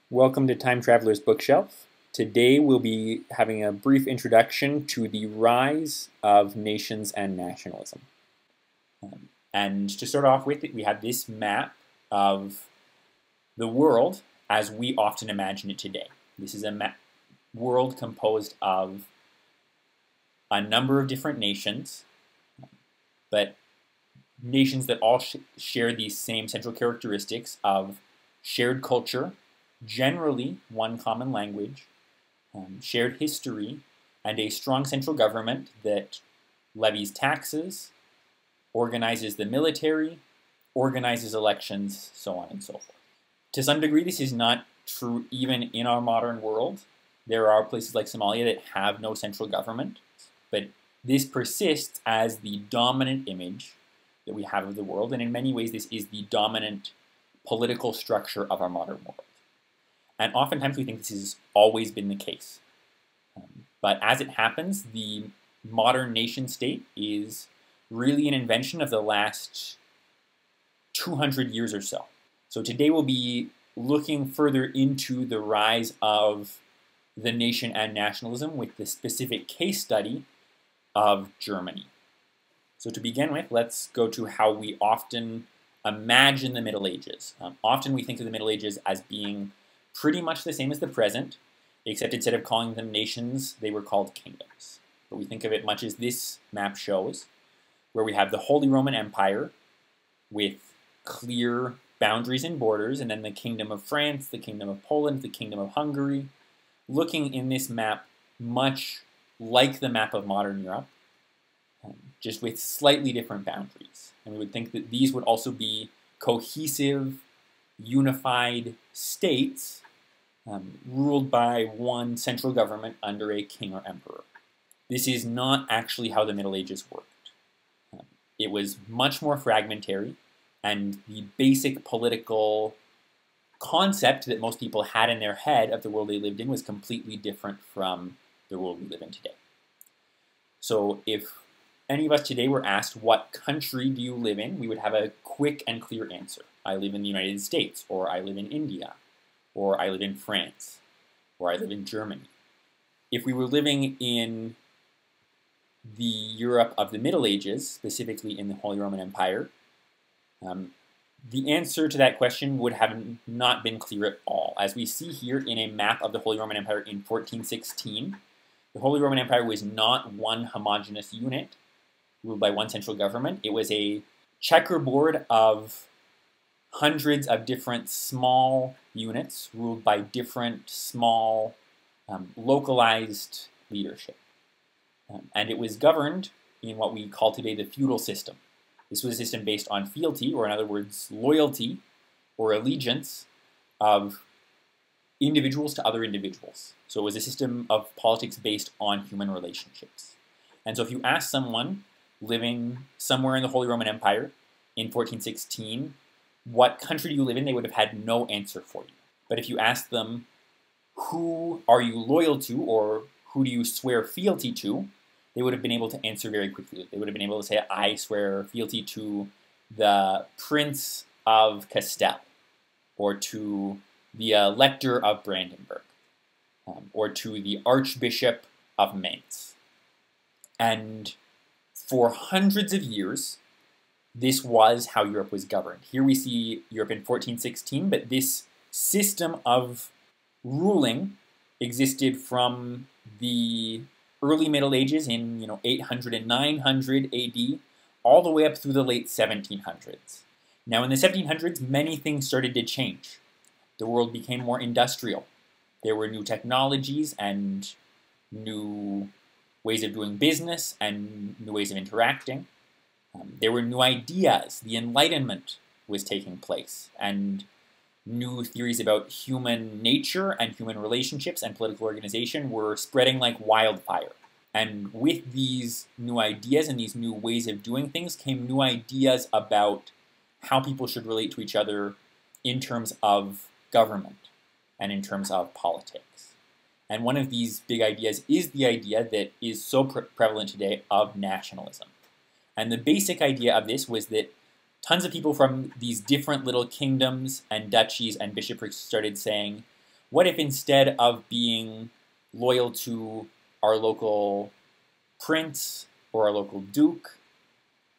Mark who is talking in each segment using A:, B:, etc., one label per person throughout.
A: Welcome to Time Traveler's Bookshelf. Today we'll be having a brief introduction to the rise of nations and nationalism. And to start off with, we have this map of the world as we often imagine it today. This is a world composed of a number of different nations, but nations that all share these same central characteristics of shared culture, generally one common language, shared history, and a strong central government that levies taxes, organizes the military, organizes elections, so on and so forth. To some degree, this is not true even in our modern world. There are places like Somalia that have no central government, but this persists as the dominant image that we have of the world, and in many ways this is the dominant political structure of our modern world. And oftentimes we think this has always been the case. But as it happens, the modern nation state is really an invention of the last 200 years or so. So today we'll be looking further into the rise of the nation and nationalism with the specific case study of Germany. So to begin with, let's go to how we often imagine the Middle Ages. Often we think of the Middle Ages as being pretty much the same as the present, except instead of calling them nations, they were called kingdoms. But we think of it much as this map shows, where we have the Holy Roman Empire with clear boundaries and borders, and then the Kingdom of France, the Kingdom of Poland, the Kingdom of Hungary, looking in this map much like the map of modern Europe, just with slightly different boundaries. And we would think that these would also be cohesive, unified states ruled by one central government under a king or emperor. This is not actually how the Middle Ages worked. It was much more fragmentary, and the basic political concept that most people had in their head of the world they lived in was completely different from the world we live in today. So if any of us today were asked, what country do you live in, we would have a quick and clear answer. I live in the United States, or I live in India, or I live in France, or I live in Germany. If we were living in the Europe of the Middle Ages, specifically in the Holy Roman Empire, the answer to that question would have not been clear at all. As we see here in a map of the Holy Roman Empire in 1416, the Holy Roman Empire was not one homogeneous unit ruled by one central government. It was a checkerboard of hundreds of different small units ruled by different small localized leadership. And it was governed in what we call today the feudal system. This was a system based on fealty, or in other words, loyalty or allegiance of individuals to other individuals. So it was a system of politics based on human relationships. And so if you ask someone living somewhere in the Holy Roman Empire in 1416, what country do you live in, they would have had no answer for you. But if you ask them, who are you loyal to, or who do you swear fealty to, they would have been able to answer very quickly. They would have been able to say, I swear fealty to the Prince of Castile, or to the Elector of Brandenburg, or to the Archbishop of Mainz. And for hundreds of years, this was how Europe was governed. Here we see Europe in 1416, but this system of ruling existed from the early Middle Ages in 800 and 900 AD, all the way up through the late 1700s. Now in the 1700s, many things started to change. The world became more industrial. There were new technologies and new ways of doing business and new ways of interacting. There were new ideas. The Enlightenment was taking place, and new theories about human nature and human relationships and political organization were spreading like wildfire. And with these new ideas and these new ways of doing things came new ideas about how people should relate to each other in terms of government and in terms of politics. And one of these big ideas is the idea that is so prevalent today of nationalism. And the basic idea of this was that tons of people from these different little kingdoms and duchies and bishoprics started saying, what if instead of being loyal to our local prince or our local duke,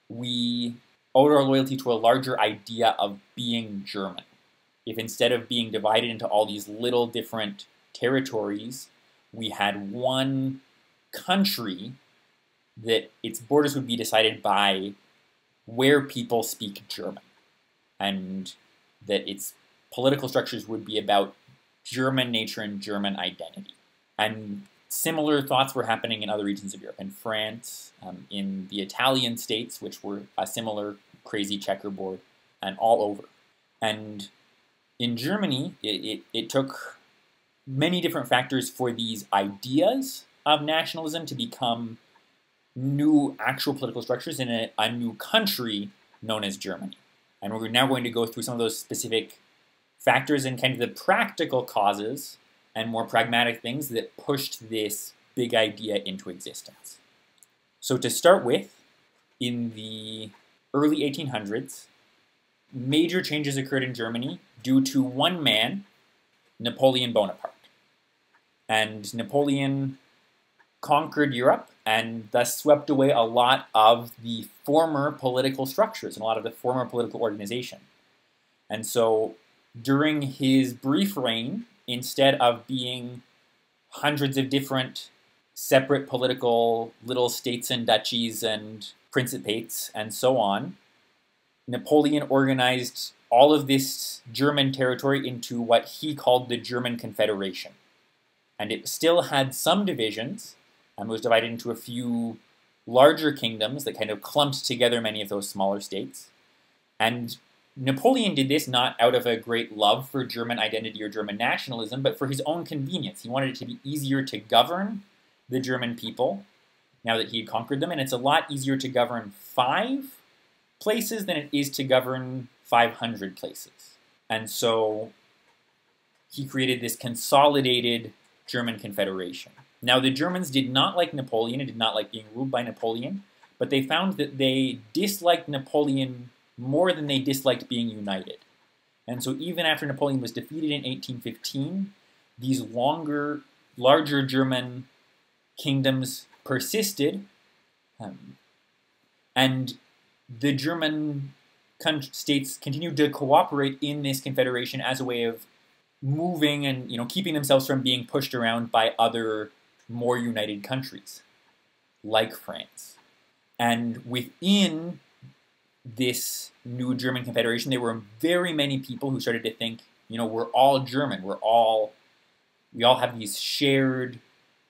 A: we owed our loyalty to a larger idea of being German? If instead of being divided into all these little different territories, we had one country that its borders would be decided by where people speak German, and that its political structures would be about German nature and German identity. And similar thoughts were happening in other regions of Europe, in France, in the Italian states, which were a similar crazy checkerboard, and all over. And in Germany, it took many different factors for these ideas of nationalism to become new actual political structures in a new country known as Germany. And we're now going to go through some of those specific factors and kind of the practical causes and more pragmatic things that pushed this big idea into existence. So to start with, in the early 1800s, major changes occurred in Germany due to one man, Napoleon Bonaparte. And Napoleon conquered Europe and thus swept away a lot of the former political structures and a lot of the former political organization. And so during his brief reign, instead of being hundreds of different separate political little states and duchies and principates and so on, Napoleon organized all of this German territory into what he called the German Confederation. And it still had some divisions, and was divided into a few larger kingdoms that kind of clumped together many of those smaller states. And Napoleon did this not out of a great love for German identity or German nationalism, but for his own convenience. He wanted it to be easier to govern the German people now that he had conquered them, and it's a lot easier to govern 5 places than it is to govern 500 places. And so he created this consolidated German Confederation. Now, the Germans did not like Napoleon and did not like being ruled by Napoleon, but they found that they disliked Napoleon more than they disliked being united. And so even after Napoleon was defeated in 1815, these larger German kingdoms persisted, and the German states continued to cooperate in this confederation as a way of moving and keeping themselves from being pushed around by other more united countries, like France. And within this new German Confederation, there were very many people who started to think, we're all German, we all have these shared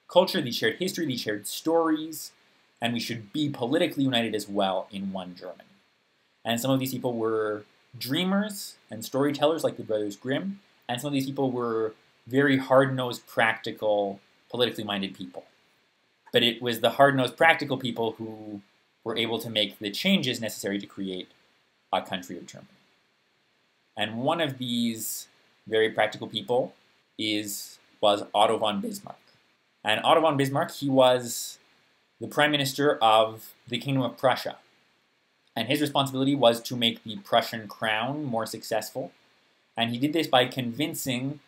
A: culture, these shared history, these shared stories, and we should be politically united as well in one Germany. And some of these people were dreamers and storytellers like the Brothers Grimm, and some of these people were very hard-nosed, practical, politically minded people. But it was the hard-nosed, practical people who were able to make the changes necessary to create a country of Germany. And one of these very practical people was Otto von Bismarck. And Otto von Bismarck, he was the prime minister of the Kingdom of Prussia. And his responsibility was to make the Prussian crown more successful. And he did this by convincing,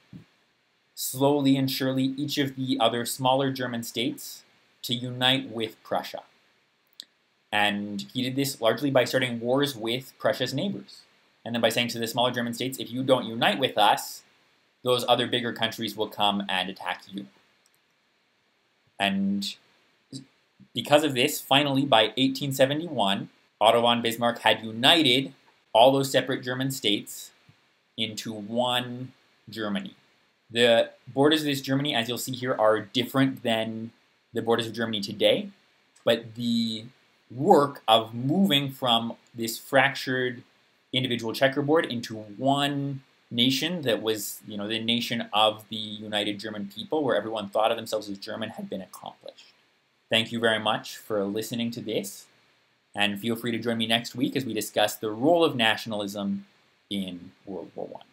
A: slowly and surely, each of the other smaller German states to unite with Prussia. And he did this largely by starting wars with Prussia's neighbors. And then by saying to the smaller German states, if you don't unite with us, those other bigger countries will come and attack you. And because of this, finally, by 1871, Otto von Bismarck had united all those separate German states into one Germany. The borders of this Germany, as you'll see here, are different than the borders of Germany today, but the work of moving from this fractured individual checkerboard into one nation that was, the nation of the united German people, where everyone thought of themselves as German, had been accomplished. Thank you very much for listening to this, and feel free to join me next week as we discuss the role of nationalism in World War I.